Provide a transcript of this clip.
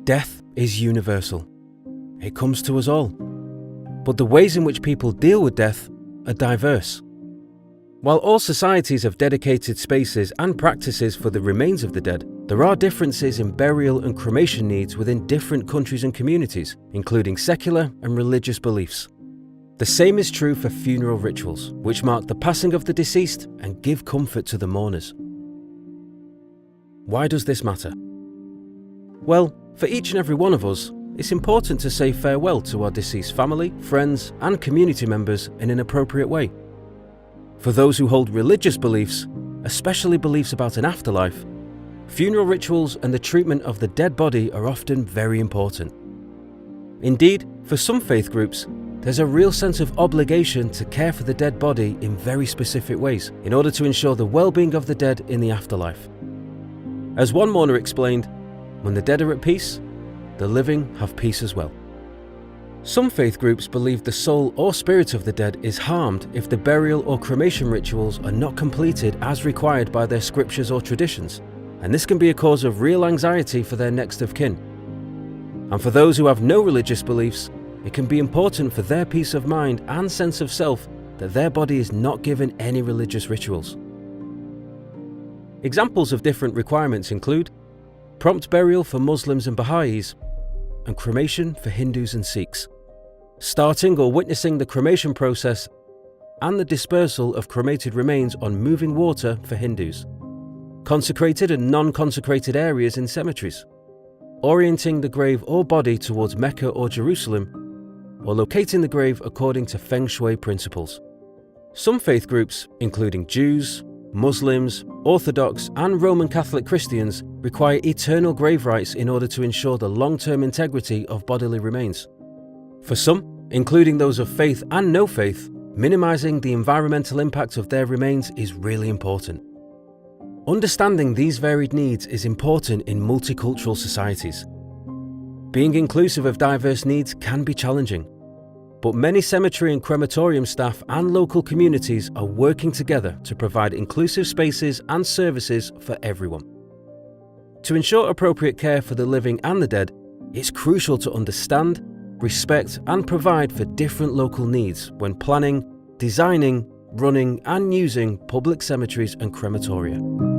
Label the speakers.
Speaker 1: Death is universal. It comes to us all. But the ways in which people deal with death are diverse. While all societies have dedicated spaces and practices for the remains of the dead, there are differences in burial and cremation needs within different countries and communities, including secular and religious beliefs. The same is true for funeral rituals, which mark the passing of the deceased and give comfort to the mourners. Why does this matter? Well, for each and every one of us, it's important to say farewell to our deceased family, friends, and community members in an appropriate way. For those who hold religious beliefs, especially beliefs about an afterlife, funeral rituals and the treatment of the dead body are often very important. Indeed, for some faith groups, there's a real sense of obligation to care for the dead body in very specific ways in order to ensure the well-being of the dead in the afterlife. As one mourner explained, when the dead are at peace, the living have peace as well. Some faith groups believe the soul or spirit of the dead is harmed if the burial or cremation rituals are not completed as required by their scriptures or traditions, and this can be a cause of real anxiety for their next of kin. And for those who have no religious beliefs, it can be important for their peace of mind and sense of self that their body is not given any religious rituals. Examples of different requirements include prompt burial for Muslims and Baha'is, and cremation for Hindus and Sikhs. Starting or witnessing the cremation process and the dispersal of cremated remains on moving water for Hindus. Consecrated and non-consecrated areas in cemeteries. Orienting the grave or body towards Mecca or Jerusalem, or locating the grave according to Feng Shui principles. Some faith groups, including Jews, Muslims, Orthodox, and Roman Catholic Christians, require eternal grave rites in order to ensure the long-term integrity of bodily remains. For some, including those of faith and no faith, minimizing the environmental impact of their remains is really important. Understanding these varied needs is important in multicultural societies. Being inclusive of diverse needs can be challenging, but many cemetery and crematorium staff and local communities are working together to provide inclusive spaces and services for everyone. To ensure appropriate care for the living and the dead, it's crucial to understand, respect, and provide for different local needs when planning, designing, running, and using public cemeteries and crematoria.